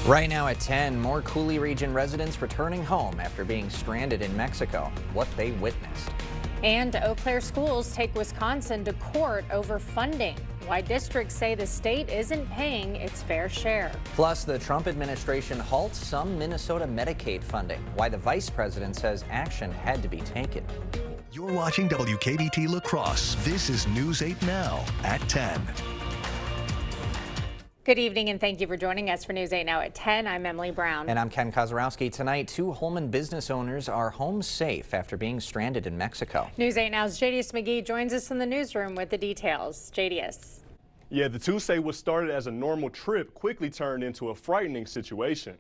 Right now at 10, more Coulee region residents returning home after being stranded in Mexico. What they witnessed. And Eau Claire schools take Wisconsin to court over funding. Why districts say the state isn't paying its fair share. Plus, the Trump administration halts some Minnesota Medicaid funding. Why the vice president says action had to be taken. You're watching WKBT La Crosse. This is News 8 Now at 10. Good evening and thank you for joining us for News 8 Now at 10. I'm Emily Brown. And I'm Ken Kozarowski. Tonight, 2 Holman business owners are home safe after being stranded in Mexico. News 8 Now's JDS McGee joins us in the newsroom with the details. JDS. Yeah, the two say what started as a normal trip quickly turned into a frightening situation.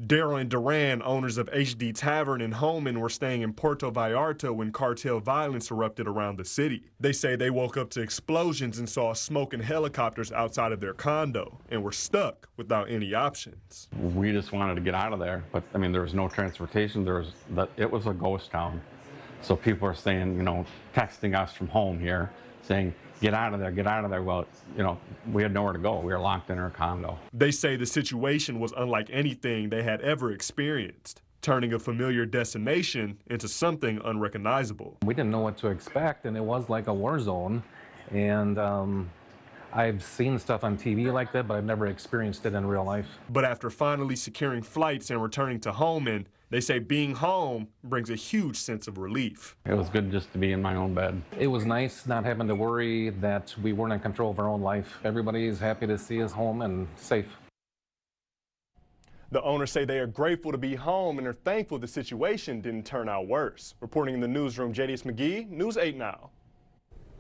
Daryl and Duran, owners of HD Tavern in Holman, were staying in Puerto Vallarta when cartel violence erupted around the city. They say they woke up to explosions and saw smoke and helicopters outside of their condo and were stuck without any options. We just wanted to get out of there, but I mean, there was no transportation. It was a ghost town. So people are saying, texting us from home here, saying, get out of there, get out of there. Well, we had nowhere to go. We were locked in our condo. They say the situation was unlike anything they had ever experienced, turning a familiar destination into something unrecognizable. We didn't know what to expect, and it was like a war zone. And I've seen stuff on TV like that, but I've never experienced it in real life. But after finally securing flights and returning to Holman, they say being home brings a huge sense of relief. It was good just to be in my own bed. It was nice not having to worry that we weren't in control of our own life. Everybody is happy to see us home and safe. The owners say they are grateful to be home and are thankful the situation didn't turn out worse. Reporting in the newsroom, JDS McGee, News 8 Now.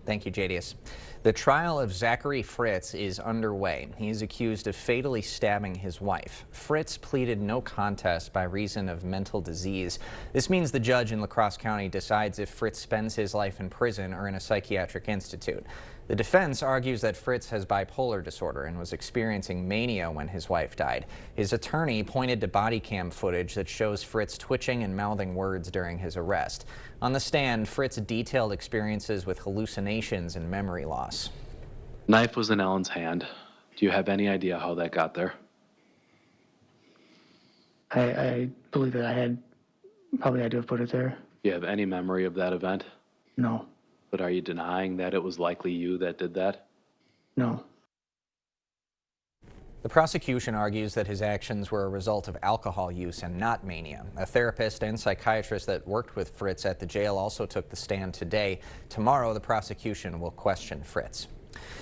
Thank you, JDS. The trial of Zachary Fritz is underway. He is accused of fatally stabbing his wife. Fritz pleaded no contest by reason of mental disease. This means the judge in La Crosse County decides if Fritz spends his life in prison or in a psychiatric institute. The defense argues that Fritz has bipolar disorder and was experiencing mania when his wife died. His attorney pointed to body cam footage that shows Fritz twitching and mouthing words during his arrest. On the stand, Fritz detailed experiences with hallucinations and memory loss. Knife was in Ellen's hand. Do you have any idea how that got there? I believe that I had probably had to have put it there. Do you have any memory of that event? No. But are you denying that it was likely you that did that? No. The prosecution argues that his actions were a result of alcohol use and not mania. A therapist and psychiatrist that worked with Fritz at the jail also took the stand today. Tomorrow, the prosecution will question Fritz.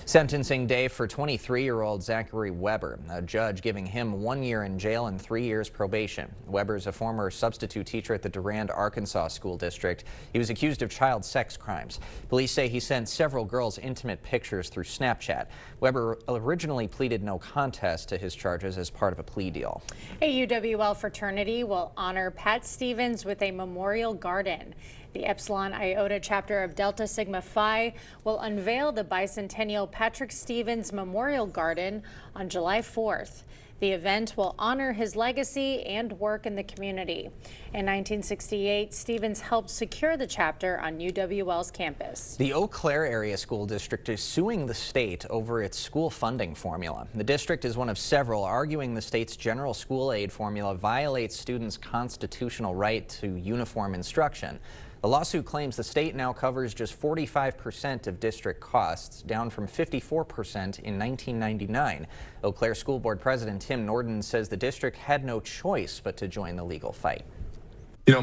Sentencing day for 23-year-old Zachary Weber, a judge giving him 1 year in jail and 3 years probation. Weber's a former substitute teacher at the Durand, Arkansas School District. He was accused of child sex crimes. Police say he sent several girls intimate pictures through Snapchat. Weber originally pleaded no contest to his charges as part of a plea deal. A UWL fraternity will honor Pat Stevens with a memorial garden. The Epsilon Iota chapter of Delta Sigma Phi will unveil the bicentennial Patrick Stevens Memorial Garden on July 4th. The event will honor his legacy and work in the community. In 1968, Stevens helped secure the chapter on UWL's campus. The Eau Claire Area School District is suing the state over its school funding formula. The district is one of several arguing the state's general school aid formula violates students' constitutional right to uniform instruction. The lawsuit claims the state now covers just 45% of district costs, down from 54% in 1999. Eau Claire School Board President Tim Norden says the district had no choice but to join the legal fight.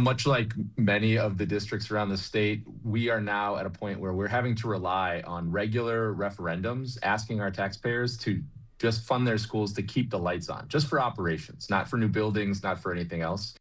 Much like many of the districts around the state, we are now at a point where we're having to rely on regular referendums, asking our taxpayers to just fund their schools to keep the lights on, just for operations, not for new buildings, not for anything else.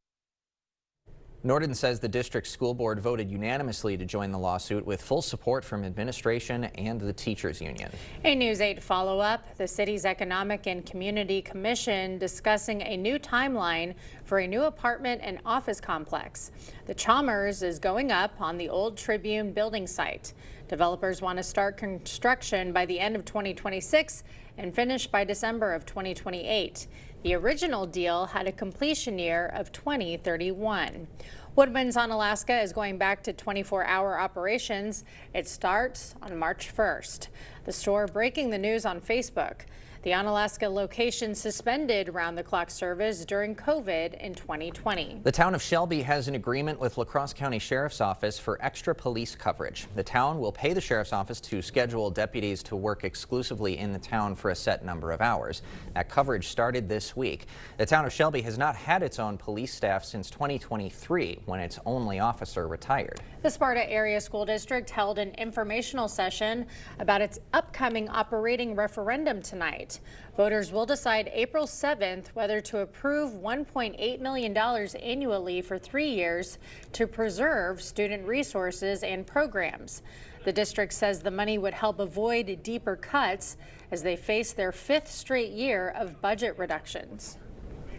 Norden says the district school board voted unanimously to join the lawsuit with full support from administration and the teachers union. A News 8 follow-up, the city's Economic and Community Commission discussing a new timeline for a new apartment and office complex. The Chalmers is going up on the old Tribune building site. Developers want to start construction by the end of 2026 and finish by December of 2028. The original deal had a completion year of 2031. Woodman's Onalaska is going back to 24-hour operations. It starts on March 1st. The store breaking the news on Facebook. The Onalaska location suspended round-the-clock service during COVID in 2020. The town of Shelby has an agreement with La Crosse County Sheriff's Office for extra police coverage. The town will pay the Sheriff's Office to schedule deputies to work exclusively in the town for a set number of hours. That coverage started this week. The town of Shelby has not had its own police staff since 2023, when its only officer retired. The Sparta Area School District held an informational session about its upcoming operating referendum tonight. Voters will decide April 7th whether to approve $1.8 million annually for 3 years to preserve student resources and programs. The district says the money would help avoid deeper cuts as they face their 5th straight year of budget reductions.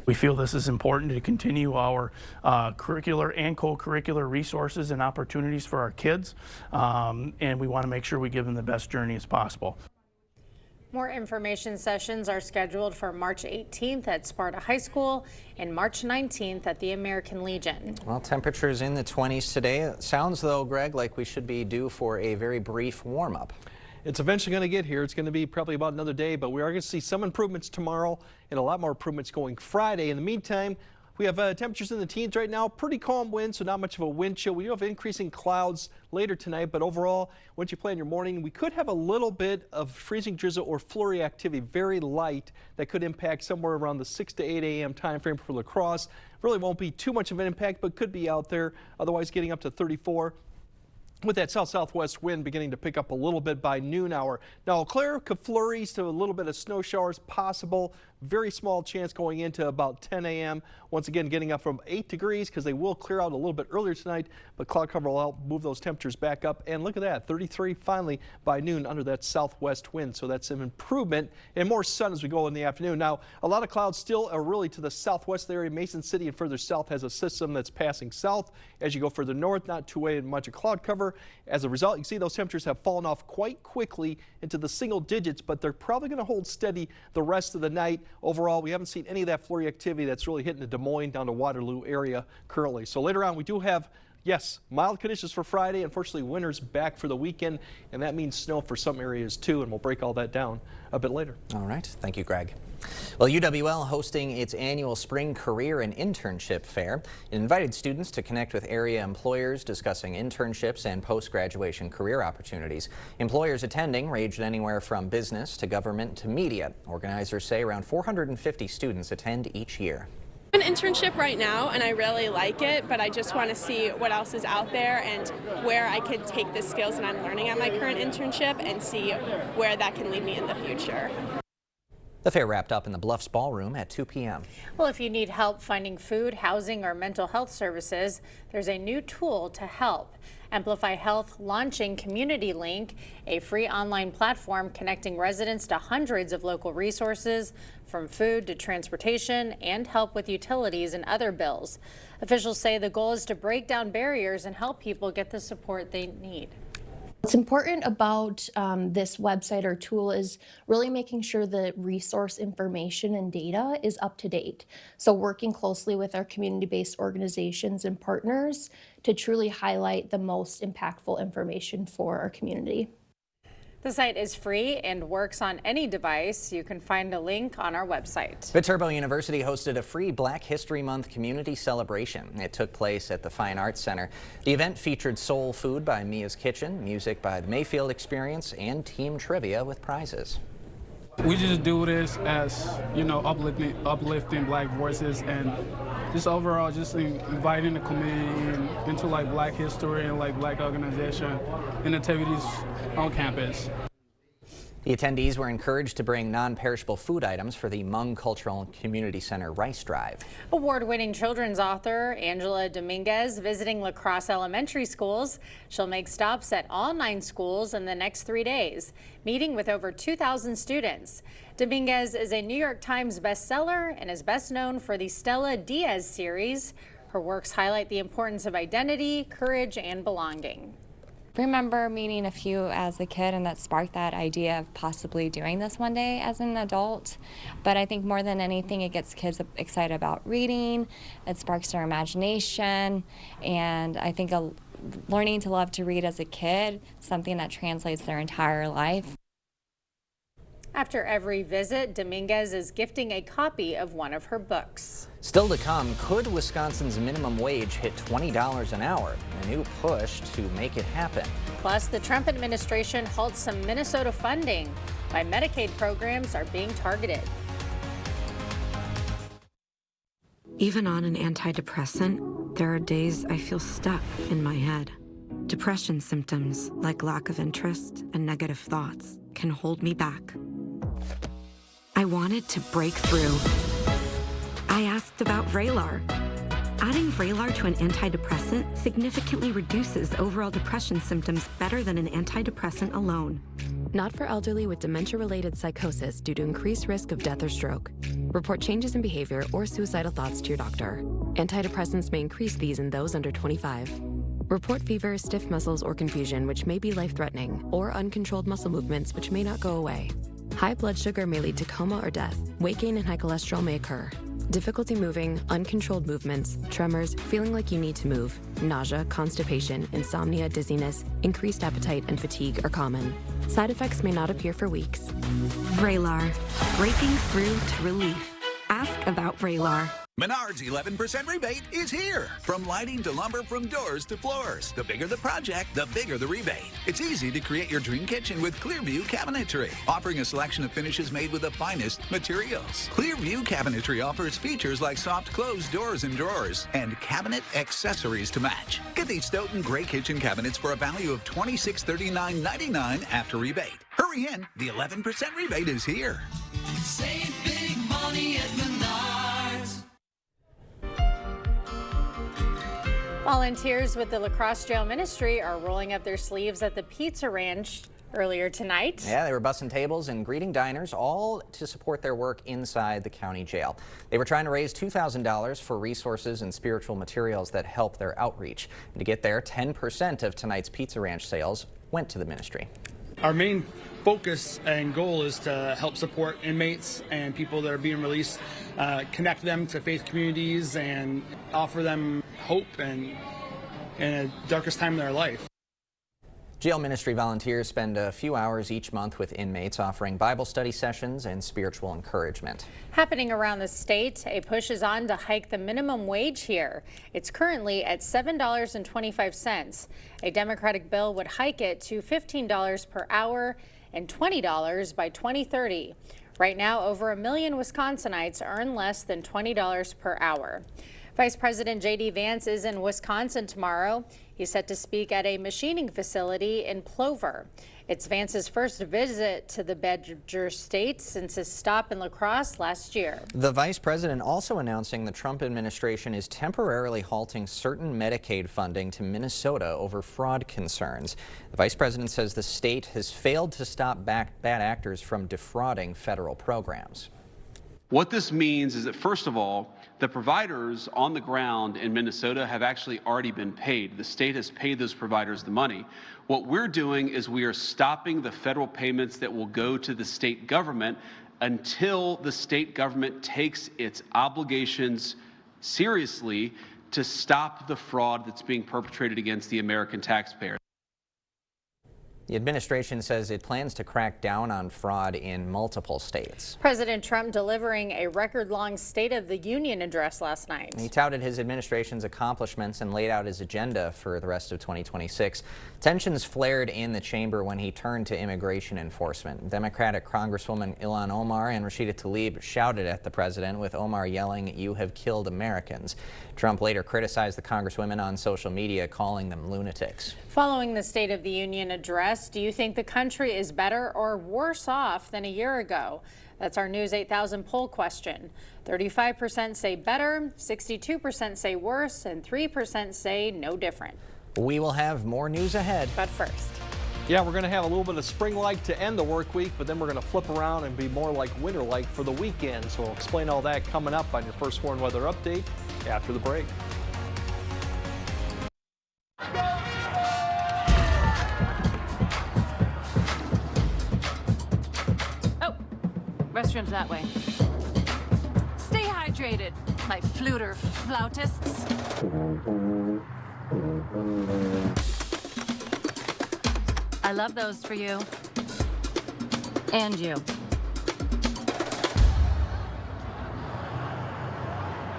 We feel this is important to continue our curricular and co-curricular resources and opportunities for our kids, and we want to make sure we give them the best journey as possible. More information sessions are scheduled for March 18th at Sparta High School and March 19th at the American Legion. Well, temperatures in the 20s today. It sounds, though, Greg, like we should be due for a very brief warm-up. It's eventually going to get here. It's going to be probably about another day, but we are going to see some improvements tomorrow and a lot more improvements going Friday. In the meantime, we have temperatures in the teens right now, pretty calm wind, so not much of a wind chill. We do have increasing clouds later tonight, but overall, once you play in your morning, we could have a little bit of freezing drizzle or flurry activity, very light, that could impact somewhere around the 6 to 8 a.m. time frame for La Crosse. Really won't be too much of an impact, but could be out there, otherwise getting up to 34. With that south-southwest wind beginning to pick up a little bit by noon hour. Now, clear flurries to a little bit of snow showers possible. Very small chance going into about 10 a.m. Once again, getting up from 8 degrees because they will clear out a little bit earlier tonight, but cloud cover will help move those temperatures back up. And look at that, 33 finally by noon under that southwest wind. So that's an improvement and more sun as we go in the afternoon. Now, a lot of clouds still are really to the southwest area. Mason City and further south has a system that's passing south. As you go further north, not too much of cloud cover. As a result, you can see those temperatures have fallen off quite quickly into the single digits, but they're probably going to hold steady the rest of the night. Overall, we haven't seen any of that flurry activity that's really hitting the Des Moines down to Waterloo area currently. So later on, we do have, yes, mild conditions for Friday. Unfortunately, winter's back for the weekend, and that means snow for some areas too, and we'll break all that down a bit later. All right. Thank you, Greg. Well, UWL hosting its annual Spring Career and Internship Fair. It invited students to connect with area employers discussing internships and post-graduation career opportunities. Employers attending ranged anywhere from business to government to media. Organizers say around 450 students attend each year. An internship right now and I really like it, but I just want to see what else is out there and where I could take the skills that I'm learning at my current internship and see where that can lead me in the future. The fair wrapped up in the Bluffs Ballroom at 2 p.m. Well, if you need help finding food, housing, or mental health services, there's a new tool to help. Amplify Health launching Community Link, a free online platform connecting residents to hundreds of local resources, from food to transportation and help with utilities and other bills. Officials say the goal is to break down barriers and help people get the support they need. What's important about this website or tool is really making sure the resource information and data is up to date. So working closely with our community-based organizations and partners to truly highlight the most impactful information for our community. The site is free and works on any device. You can find a link on our website. Viterbo University hosted a free Black History Month community celebration. It took place at the Fine Arts Center. The event featured soul food by Mia's Kitchen, music by the Mayfield Experience, and team trivia with prizes. We just do this as, you know, uplifting Black voices and just overall just inviting the community into like Black history and like Black organization and activities on campus. The attendees were encouraged to bring non-perishable food items for the Hmong Cultural Community Center Rice Drive. Award-winning children's author Angela Dominguez visiting La Crosse elementary schools. She'll make stops at all 9 schools in the next 3 days, meeting with over 2,000 students. Dominguez is a New York Times bestseller and is best known for the Stella Diaz series. Her works highlight the importance of identity, courage, and belonging. I remember meeting a few as a kid, and that sparked that idea of possibly doing this one day as an adult. But I think more than anything, it gets kids excited about reading, it sparks their imagination, and I think learning to love to read as a kid, something that translates their entire life. After every visit, Dominguez is gifting a copy of one of her books. Still to come, could Wisconsin's minimum wage hit $20 an hour? A new push to make it happen. Plus, the Trump administration halts some Minnesota funding. Why Medicaid programs are being targeted. Even on an antidepressant, there are days I feel stuck in my head. Depression symptoms, like lack of interest and negative thoughts, can hold me back. I wanted to break through. I asked about Vraylar. Adding Vraylar to an antidepressant significantly reduces overall depression symptoms better than an antidepressant alone. Not for elderly with dementia-related psychosis due to increased risk of death or stroke. Report changes in behavior or suicidal thoughts to your doctor. Antidepressants may increase these in those under 25. Report fever, stiff muscles, or confusion, which may be life-threatening, or uncontrolled muscle movements, which may not go away. High blood sugar may lead to coma or death. Weight gain and high cholesterol may occur. Difficulty moving, uncontrolled movements, tremors, feeling like you need to move, nausea, constipation, insomnia, dizziness, increased appetite, and fatigue are common. Side effects may not appear for weeks. Vraylar, breaking through to relief. Ask about Vraylar. Menards 11% rebate is here. From lighting to lumber, from doors to floors. The bigger the project, the bigger the rebate. It's easy to create your dream kitchen with Clearview Cabinetry, offering a selection of finishes made with the finest materials. Clearview Cabinetry offers features like soft closed doors and drawers and cabinet accessories to match. Get these Stoughton Gray Kitchen cabinets for a value of $2639.99 after rebate. Hurry in, the 11% rebate is here. Save big money at Menards. Volunteers with the La Crosse Jail Ministry are rolling up their sleeves at the Pizza Ranch earlier tonight. Yeah, they were bussing tables and greeting diners, all to support their work inside the county jail. They were trying to raise $2,000 for resources and spiritual materials that help their outreach. And to get there, 10% of tonight's Pizza Ranch sales went to the ministry. Our main focus and goal is to help support inmates and people that are being released, connect them to faith communities and offer them hope and in the darkest time of their life. Jail ministry volunteers spend a few hours each month with inmates, offering Bible study sessions and spiritual encouragement. Happening around the state, a push is on to hike the minimum wage here. It's currently at $7.25. A Democratic bill would hike it to $15 per hour and $20 by 2030. Right now, over 1 million Wisconsinites earn less than $20 per hour. Vice President J.D. Vance is in Wisconsin tomorrow. He's set to speak at a machining facility in Plover. It's Vance's first visit to the Badger State since his stop in La Crosse last year. The vice president also announcing the Trump administration is temporarily halting certain Medicaid funding to Minnesota over fraud concerns. The vice president says the state has failed to stop bad actors from defrauding federal programs. What this means is that, first of all, the providers on the ground in Minnesota have actually already been paid. The state has paid those providers the money. What we're doing is we are stopping the federal payments that will go to the state government until the state government takes its obligations seriously to stop the fraud that's being perpetrated against the American taxpayer. The administration says it plans to crack down on fraud in multiple states. President Trump delivering a record-long State of the Union address last night. He touted his administration's accomplishments and laid out his agenda for the rest of 2026. Tensions flared in the chamber when he turned to immigration enforcement. Democratic Congresswoman Ilhan Omar and Rashida Tlaib shouted at the president, with Omar yelling, "You have killed Americans." Trump later criticized the congresswomen on social media, calling them lunatics. Following the State of the Union address, do you think the country is better or worse off than a year ago? That's our News 8000 poll question. 35% say better, 62% say worse, and 3% say no different. We will have more news ahead. But first. Yeah, we're going to have a little bit of spring-like to end the work week, but then we're going to flip around and be more like winter-like for the weekend. So we'll explain all that coming up on your First Warn Weather Update after the break. Oh, restrooms that way. Stay hydrated, my fluter flautists. I love those for you. And you.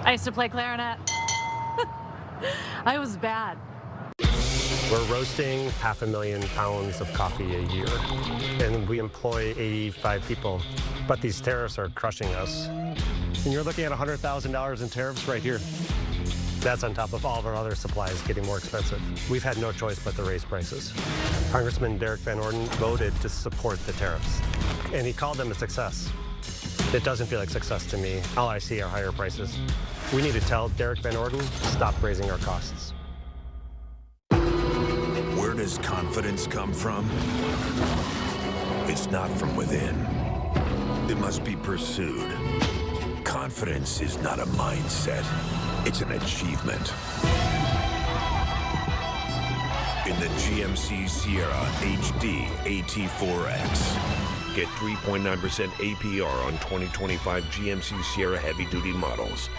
I used to play clarinet. I was bad. We're roasting 500,000 pounds of coffee a year, and we employ 85 people. But these tariffs are crushing us. And you're looking at $100,000 in tariffs right here. That's on top of all of our other supplies getting more expensive. We've had no choice but to raise prices. Congressman Derek Van Orden voted to support the tariffs, and he called them a success. It doesn't feel like success to me. All I see are higher prices. We need to tell Derek Van Orden, stop raising our costs. Where does confidence come from? It's not from within. It must be pursued. Confidence is not a mindset. It's an achievement. In the GMC Sierra HD AT4X. Get 3.9% APR on 2025 GMC Sierra heavy-duty models.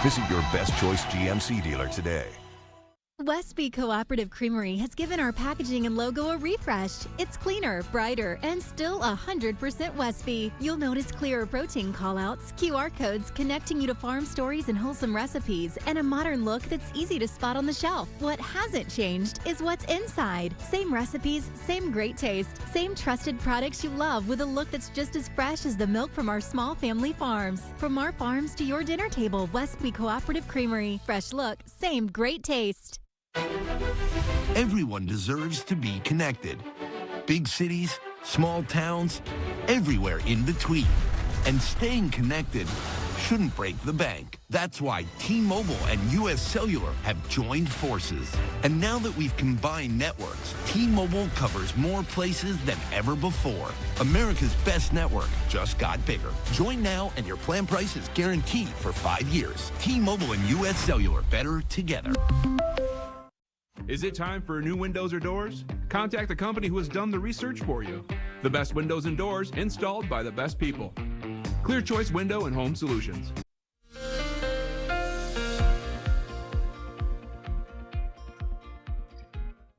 Visit your best choice GMC dealer today. Westby Cooperative Creamery has given our packaging and logo a refresh. It's cleaner, brighter, and still 100% Westby. You'll notice clearer protein callouts, QR codes connecting you to farm stories and wholesome recipes, and a modern look that's easy to spot on the shelf. What hasn't changed is what's inside. Same recipes, same great taste, same trusted products you love with a look that's just as fresh as the milk from our small family farms. From our farms to your dinner table, Westby Cooperative Creamery. Fresh look, same great taste. Everyone deserves to be connected. Big cities, small towns, everywhere in between. And staying connected shouldn't break the bank. That's why T-Mobile and US Cellular have joined forces. And now that we've combined networks, T-Mobile covers more places than ever before. America's best network just got bigger. Join now and your plan price is guaranteed for 5 years. T-Mobile and US Cellular, better together. Is it time for new windows or doors? Contact the company who has done the research for you. The best windows and doors installed by the best people. Clear Choice Window and Home Solutions.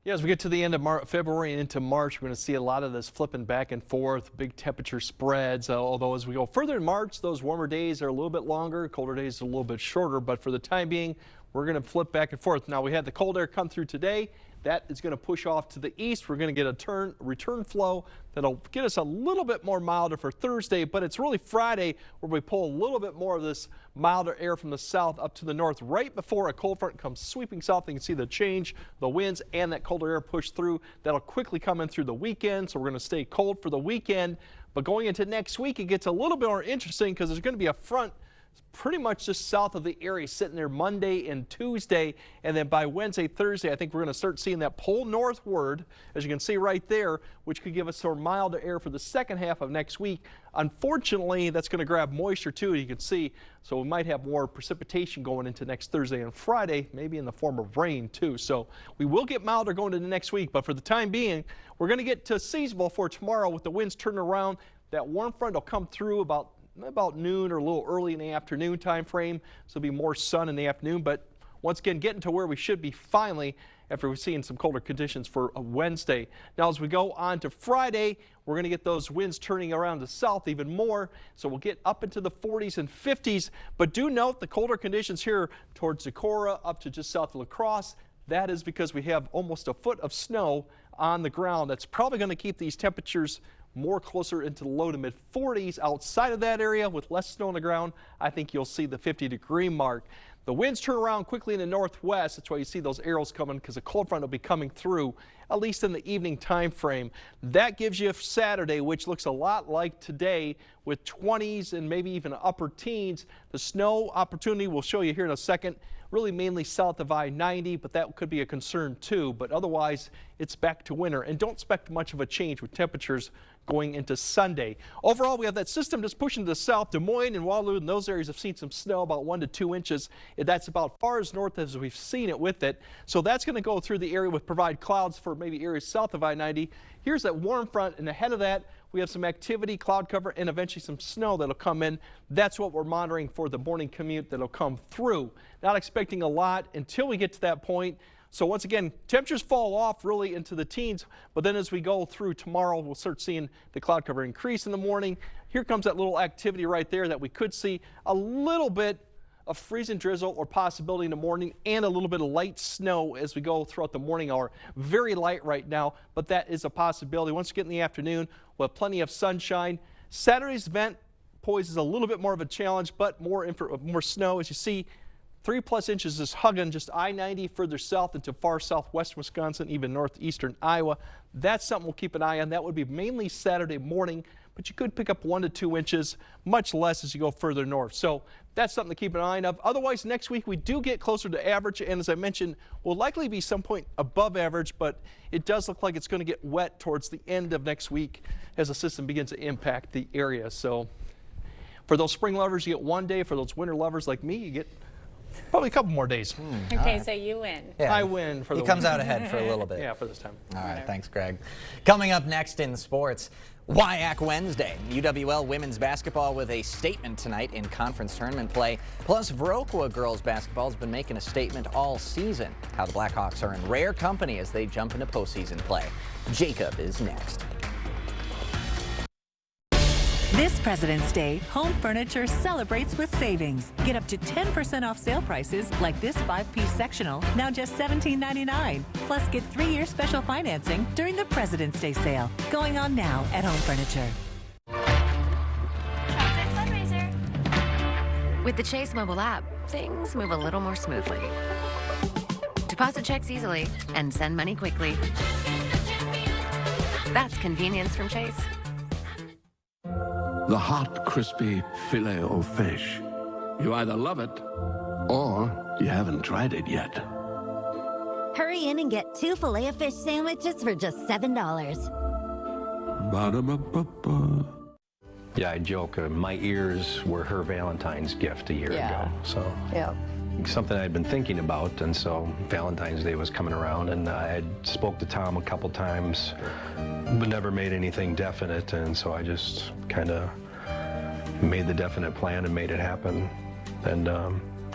Yeah, as we get to the end of February and into March, we're going to see a lot of this flipping back and forth, big temperature spreads. Although as we go further in March, those warmer days are a little bit longer, colder days are a little bit shorter. But for the time being, we're going to flip back and forth. Now, we had the cold air come through today. That is going to push off to the east. We're going to get a return flow that'll get us a little bit more milder for Thursday, but it's really Friday where we pull a little bit more of this milder air from the south up to the north right before a cold front comes sweeping south. You can see the change, the winds, and that colder air push through. That'll quickly come in through the weekend, so we're going to stay cold for the weekend. But going into next week, it gets a little bit more interesting because there's going to be a front pretty much just south of the area sitting there Monday and Tuesday, and then by Wednesday, Thursday, I think we're going to start seeing that pull northward, as you can see right there, which could give us some milder air for the second half of next week. Unfortunately, that's going to grab moisture too, you can see, so we might have more precipitation going into next Thursday and Friday, maybe in the form of rain too. So we will get milder going into next week, but for the time being, we're going to get to seasonable for tomorrow with the winds turning around. That warm front will come through about noon or a little early in the afternoon time frame, so there'll be more sun in the afternoon, but once again getting to where we should be finally after we're seeing some colder conditions for Wednesday. Now as we go on to Friday, we're going to get those winds turning around the south even more, so we'll get up into the 40s and 50s, but do note the colder conditions here towards Decorah up to just south of La Crosse. That is because we have almost a foot of snow on the ground. That's probably going to keep these temperatures more closer into the low to mid 40s. Outside of that area with less snow on the ground, I think you'll see the 50-degree mark. The winds turn around quickly in the northwest. That's why you see those arrows coming, because the cold front will be coming through, at least in the evening time frame. That gives you Saturday, which looks a lot like today with 20s and maybe even upper teens. The snow opportunity we'll show you here in a second, really mainly south of I-90, but that could be a concern too. But otherwise, it's back to winter, and don't expect much of a change with temperatures going into Sunday. Overall, we have that system just pushing to the south. Des Moines and Waterloo and those areas have seen some snow, about 1 to 2 inches. That's about far as north as we've seen it with it. So that's going to go through the area with provide clouds for maybe areas south of I-90. Here's that warm front, and ahead of that, we have some activity, cloud cover, and eventually some snow that'll come in. That's what we're monitoring for the morning commute that'll come through. Not expecting a lot until we get to that point. So once again, temperatures fall off really into the teens, but then as we go through tomorrow, we'll start seeing the cloud cover increase in the morning. Here comes that little activity right there that we could see a little bit of freezing drizzle or possibility in the morning, and a little bit of light snow as we go throughout the morning hour. Very light right now, but that is a possibility. Once we get in the afternoon, we'll have plenty of sunshine. Saturday's event poses a little bit more of a challenge, but more snow. As you see, 3+ inches is hugging just I-90 further south into far southwest Wisconsin, even northeastern Iowa. That's something we'll keep an eye on. That would be mainly Saturday morning, but you could pick up 1 to 2 inches, much less as you go further north. So that's something to keep an eye on. Otherwise, next week we do get closer to average, and as I mentioned, will likely be some point above average, but it does look like it's going to get wet towards the end of next week as the system begins to impact the area. So for those spring lovers, you get 1 day. For those winter lovers like me, you get probably a couple more days. Okay, so you win. Yeah. I win for the He comes win. out ahead for a little bit. Yeah, for this time. All right, thanks, Greg. Coming up next in sports, WIAC Wednesday. UWL women's basketball with a statement tonight in conference tournament play. Plus, Viroqua girls basketball has been making a statement all season. How the Blackhawks are in rare company as they jump into postseason play. Jacob is next. This President's Day, Home Furniture celebrates with savings. Get up to 10% off sale prices like this 5-piece sectional, now just $17.99. Plus, get 3-year special financing during the President's Day sale, going on now at Home Furniture. Chocolate fundraiser. With the Chase mobile app, things move a little more smoothly. Deposit checks easily and send money quickly. That's convenience from Chase. The hot, crispy filet o fish. You either love it or you haven't tried it yet. Hurry in and get 2 Filet-O-Fish sandwiches for just $7. Ba-da-ba-ba-ba. Yeah, I joke, my ears were her Valentine's gift a year ago. So something I'd been thinking about, and so Valentine's Day was coming around, and I had spoke to Tom a couple times, but never made anything definite, and so I just kind of made the definite plan and made it happen, and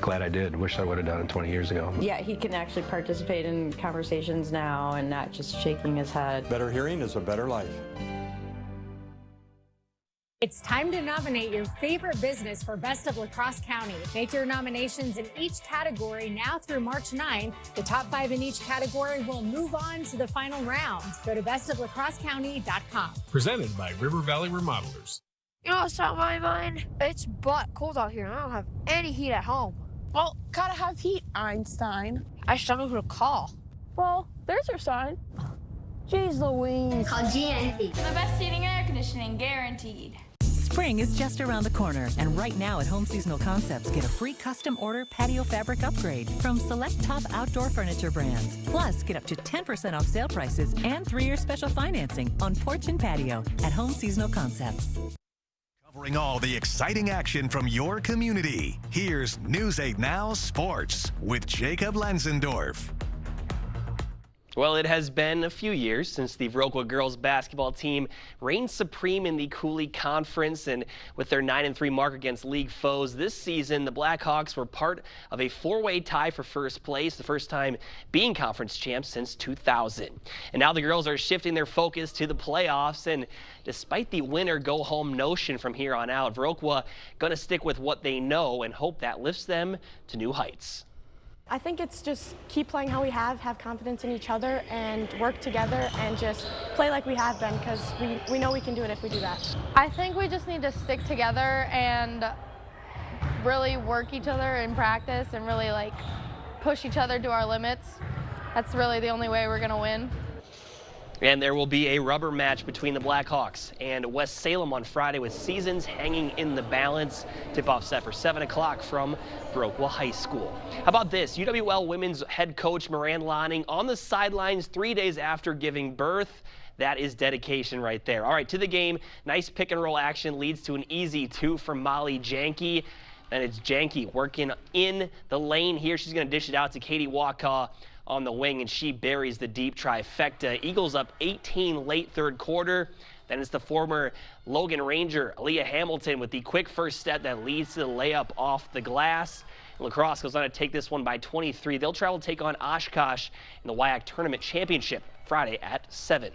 glad I did. Wish I would have done it 20 years ago. Yeah, he can actually participate in conversations now and not just shaking his head. Better hearing is a better life. It's time to nominate your favorite business for Best of La Crosse County. Make your nominations in each category now through March 9th. The top 5 in each category will move on to the final round. Go to bestoflacrossecounty.com. Presented by River Valley Remodelers. You know what's on my mind? It's butt cold out here and I don't have any heat at home. Well, gotta have heat, Einstein. I just don't know who to call. Well, there's your sign. Jeez Louise. Call GNC. The best heating and air conditioning, guaranteed. Spring is just around the corner, and right now at Home Seasonal Concepts, get a free custom order patio fabric upgrade from select top outdoor furniture brands. Plus, get up to 10% off sale prices and 3-year special financing on porch and patio at Home Seasonal Concepts. Covering all the exciting action from your community, here's News 8 Now Sports with Jacob Lenzendorf. Well, it has been a few years since the Viroqua girls basketball team reigned supreme in the Cooley Conference, and with their 9-3 mark against league foes this season, the Blackhawks were part of a 4-way tie for first place, the first time being conference champs since 2000. And now the girls are shifting their focus to the playoffs, and despite the winner-go-home notion from here on out, Viroqua going to stick with what they know and hope that lifts them to new heights. I think it's just keep playing how we have confidence in each other, and work together and just play like we have been, because we know we can do it if we do that. I think we just need to stick together and really work each other in practice and really push each other to our limits. That's really the only way we're going to win. And there will be a rubber match between the Blackhawks and West Salem on Friday, with seasons hanging in the balance. Tip-off set for 7 o'clock from Viroqua High School. How about this? UWL women's head coach Moran Lanning on the sidelines 3 days after giving birth. That is dedication right there. All right, to the game. Nice pick and roll action leads to an easy 2 from Molly Janke. And it's Janke working in the lane here. She's going to dish it out to Katie Wakaw on the wing, and she buries the deep trifecta. Eagles up 18 late third quarter. Then it's the former Logan Ranger, Aaliyah Hamilton, with the quick first step that leads to the layup off the glass. Lacrosse goes on to take this one by 23. They'll travel to take on Oshkosh in the WIAC Tournament Championship Friday at 7.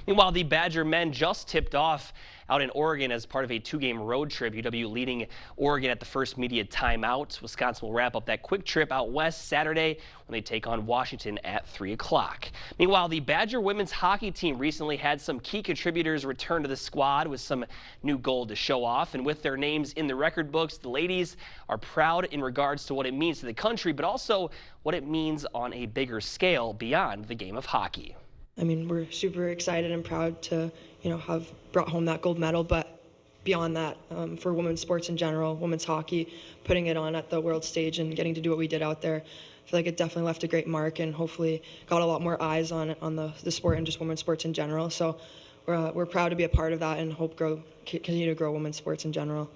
Meanwhile, the Badger men just tipped off out in Oregon as part of a 2-game road trip. UW leading Oregon at the first media timeout. Wisconsin will wrap up that quick trip out west Saturday when they take on Washington at 3 o'clock. Meanwhile, the Badger women's hockey team recently had some key contributors return to the squad with some new gold to show off. And with their names in the record books, the ladies are proud in regards to what it means to the country, but also what it means on a bigger scale beyond the game of hockey. I mean, we're super excited and proud to, have brought home that gold medal, but beyond that, for women's sports in general, women's hockey, putting it on at the world stage and getting to do what we did out there, I feel like it definitely left a great mark and hopefully got a lot more eyes on the sport and just women's sports in general. So we're proud to be a part of that and hope continue to grow women's sports in general.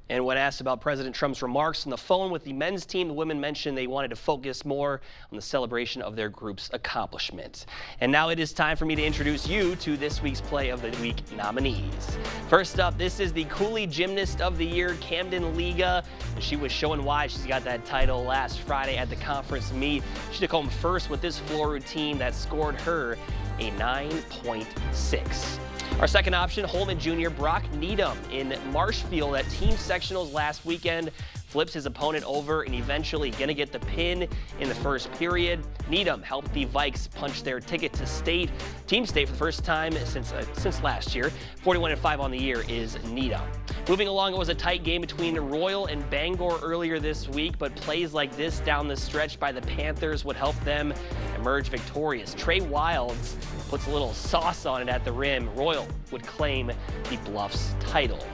And when asked about President Trump's remarks on the phone with the men's team, the women mentioned they wanted to focus more on the celebration of their group's accomplishment. And now it is time for me to introduce you to this week's Play of the Week nominees. First up, this is the Cooley Gymnast of the Year, Camden Liga. She was showing why she's got that title last Friday at the conference meet. She took home first with this floor routine that scored her a 9.6. Our second option, Holman Jr. Brock Needham in Marshfield at team sectionals last weekend. Flips his opponent over and eventually gonna get the pin in the first period. Needham helped the Vikes punch their ticket to team state for the first time since last year. 41-5 on the year is Needham. Moving along, it was a tight game between Royal and Bangor earlier this week, but plays like this down the stretch by the Panthers would help them emerge victorious. Trey Wilds puts a little sauce on it at the rim. Royal would claim the Bluffs title.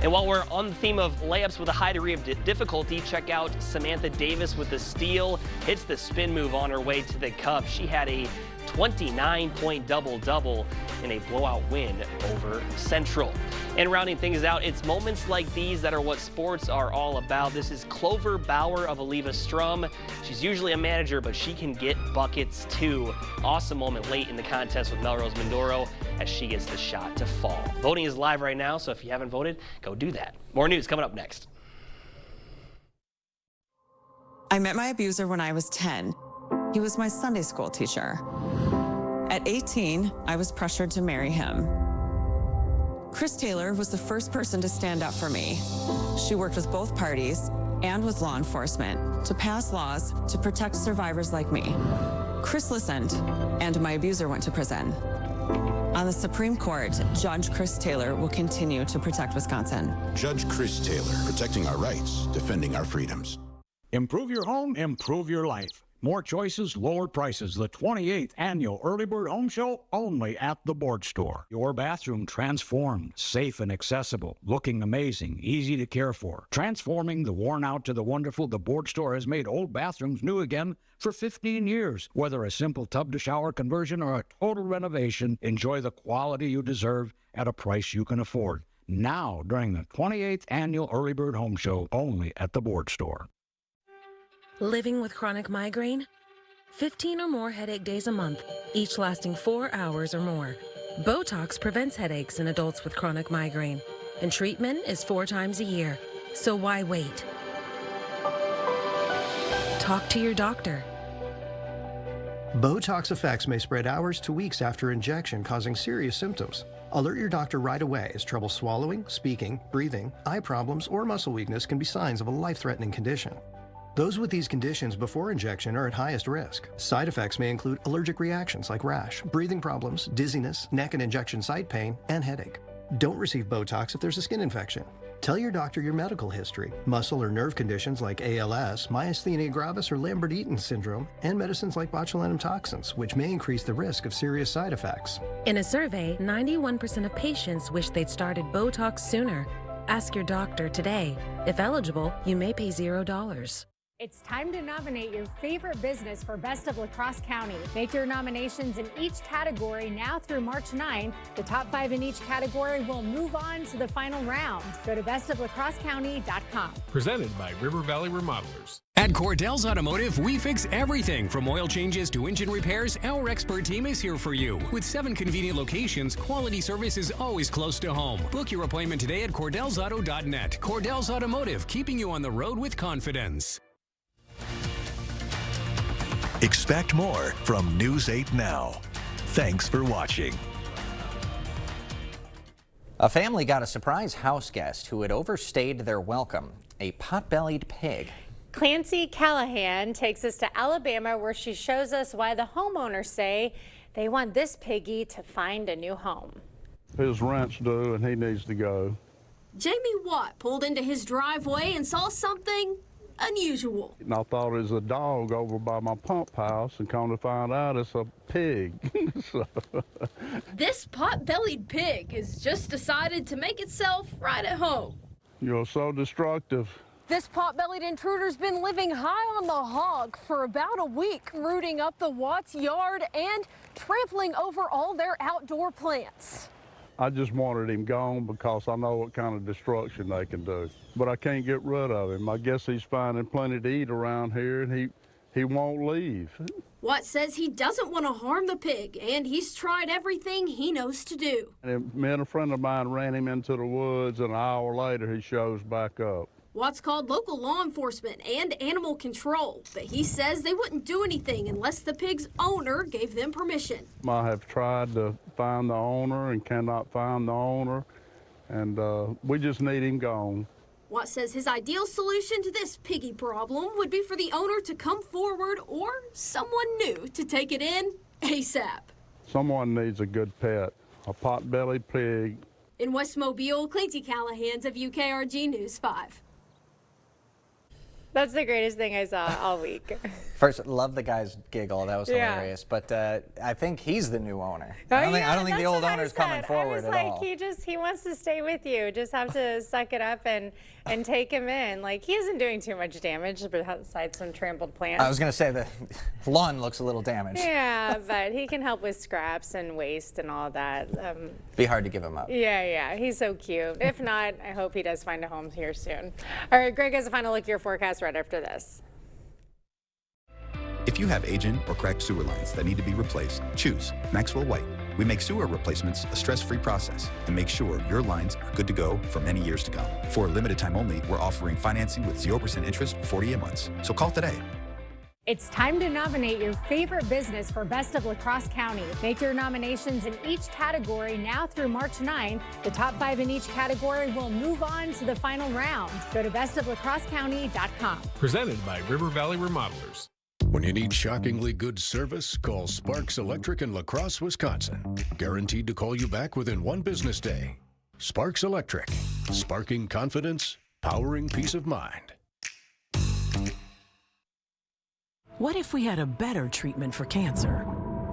And while we're on the theme of layups with a high degree of difficulty, check out Samantha Davis with the steal. Hits the spin move on her way to the cup. She had a 29-point double-double in a blowout win over Central. And rounding things out, it's moments like these that are what sports are all about. This is Clover Bauer of Oliva Strum. She's usually a manager, but she can get buckets too. Awesome moment late in the contest with Melrose Mindoro as she gets the shot to fall. Voting is live right now, so if you haven't voted, go do that. More news coming up next. I met my abuser when I was 10. He was my Sunday school teacher. At 18, I was pressured to marry him. Chris Taylor was the first person to stand up for me. She worked with both parties and with law enforcement to pass laws to protect survivors like me. Chris listened, and my abuser went to prison. On the Supreme Court, Judge Chris Taylor will continue to protect Wisconsin. Judge Chris Taylor, protecting our rights, defending our freedoms. Improve your home, improve your life. More choices, lower prices. The 28th Annual Early Bird Home Show, only at the Board Store. Your bathroom transformed, safe and accessible, looking amazing, easy to care for. Transforming the worn out to the wonderful, the Board Store has made old bathrooms new again for 15 years. Whether a simple tub-to-shower conversion or a total renovation, enjoy the quality you deserve at a price you can afford. Now, during the 28th Annual Early Bird Home Show, only at the Board Store. Living with chronic migraine? 15 or more headache days a month, each lasting 4 hours or more. Botox prevents headaches in adults with chronic migraine, and treatment is 4 times a year. So why wait? Talk to your doctor. Botox effects may spread hours to weeks after injection, causing serious symptoms. Alert your doctor right away, as trouble swallowing, speaking, breathing, eye problems, or muscle weakness can be signs of a life-threatening condition. Those with these conditions before injection are at highest risk. Side effects may include allergic reactions like rash, breathing problems, dizziness, neck and injection site pain, and headache. Don't receive Botox if there's a skin infection. Tell your doctor your medical history, muscle or nerve conditions like ALS, myasthenia gravis or Lambert-Eaton syndrome, and medicines like botulinum toxins, which may increase the risk of serious side effects. In a survey, 91% of patients wish they'd started Botox sooner. Ask your doctor today. If eligible, you may pay $0. It's time to nominate your favorite business for Best of La Crosse County. Make your nominations in each category now through March 9th. The top 5 in each category will move on to the final round. Go to bestoflacrossecounty.com. Presented by River Valley Remodelers. At Cordell's Automotive, we fix everything from oil changes to engine repairs. Our expert team is here for you. With 7 convenient locations, quality service is always close to home. Book your appointment today at CordellsAuto.net. Cordell's Automotive, keeping you on the road with confidence. Expect more from News 8 Now. Thanks for watching. A family got a surprise house guest who had overstayed their welcome, a pot-bellied pig. Clancy Callahan takes us to Alabama, where she shows us why the homeowners say they want this piggy to find a new home. His rent's due and he needs to go. Jamie Watt pulled into his driveway and saw something unusual. And I thought it was a dog over by my pump house, and come to find out it's a pig. This pot-bellied pig has just decided to make itself right at home. You're so destructive. This pot-bellied intruder's been living high on the hog for about a week, rooting up the Watts yard and trampling over all their outdoor plants. I just wanted him gone because I know what kind of destruction they can do. But I can't get rid of him. I guess he's finding plenty to eat around here, and he won't leave. Watt says he doesn't want to harm the pig, and he's tried everything he knows to do. And me and a friend of mine ran him into the woods, and an hour later he shows back up. Watts called local law enforcement and animal control, but he says they wouldn't do anything unless the pig's owner gave them permission. I have tried to find the owner and cannot find the owner, and we just need him gone. Watt says his ideal solution to this piggy problem would be for the owner to come forward or someone new to take it in ASAP. Someone needs a good pet, a pot-bellied pig. In West Mobile, Clancy Callahan of UKRG News 5. That's the greatest thing I saw all week. First, love the guy's giggle. That was hilarious. But I think he's the new owner. I don't think the old owner's coming forward at all. He wants to stay with you. Just have to suck it up and take him in. Like, he isn't doing too much damage besides some trampled plants. I was going to say the lawn looks a little damaged. Yeah, but he can help with scraps and waste and all that. Be hard to give him up. Yeah, he's so cute. If not, I hope he does find a home here soon. All right, Greg has a final look at your forecast right after this. If you have aging or cracked sewer lines that need to be replaced, choose Maxwell White. We make sewer replacements a stress-free process and make sure your lines are good to go for many years to come. For a limited time only, we're offering financing with 0% interest for 48 months. So call today. It's time to nominate your favorite business for Best of La Crosse County. Make your nominations in each category now through March 9th. The top 5 in each category will move on to the final round. Go to bestoflacrossecounty.com. Presented by River Valley Remodelers. When you need shockingly good service, call Sparks Electric in La Crosse, Wisconsin. Guaranteed to call you back within 1 business day. Sparks Electric. Sparking confidence, powering peace of mind. What if we had a better treatment for cancer?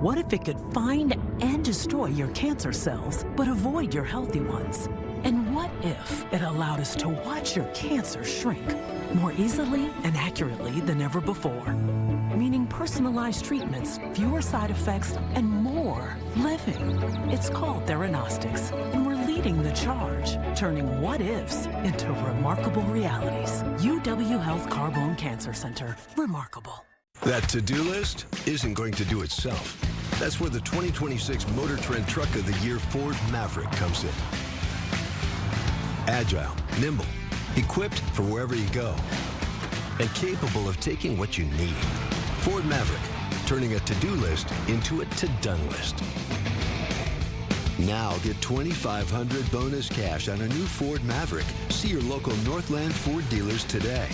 What if it could find and destroy your cancer cells, but avoid your healthy ones? And what if it allowed us to watch your cancer shrink more easily and accurately than ever before? Meaning personalized treatments, fewer side effects, and more living. It's called Theranostics, and we're leading the charge, turning what-ifs into remarkable realities. UW Health Carbone Cancer Center. Remarkable. That to-do list isn't going to do itself. That's where the 2026 Motor Trend Truck of the Year Ford Maverick comes in. Agile, nimble, equipped for wherever you go, and capable of taking what you need. Ford Maverick, turning a to-do list into a to-done list. Now get $2,500 bonus cash on a new Ford Maverick. See your local Northland Ford dealers today.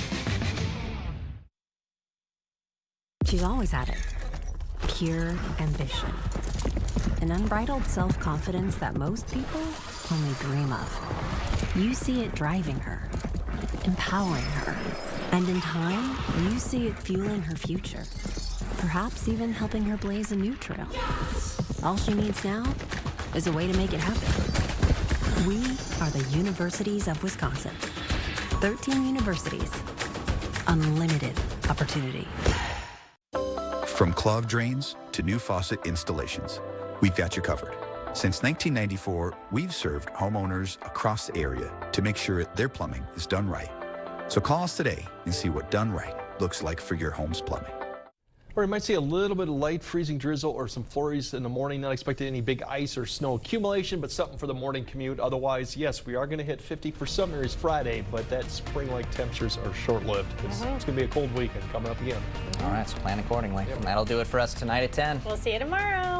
She's always had it. Pure ambition. An unbridled self-confidence that most people only dream of. You see it driving her, empowering her, and in time, you see it fueling her future. Perhaps even helping her blaze a new trail. All she needs now is a way to make it happen. We are the Universities of Wisconsin. 13 universities. Unlimited opportunity. From clogged drains to new faucet installations, we've got you covered. Since 1994, we've served homeowners across the area to make sure their plumbing is done right. So call us today and see what done right looks like for your home's plumbing. Or you might see a little bit of light freezing drizzle or some flurries in the morning. Not expecting any big ice or snow accumulation, but something for the morning commute. Otherwise, yes, we are going to hit 50 for some areas Friday, but that spring-like temperatures are short-lived. It's going to be a cold weekend coming up again. All right, so plan accordingly. That'll do it for us tonight at 10. We'll see you tomorrow.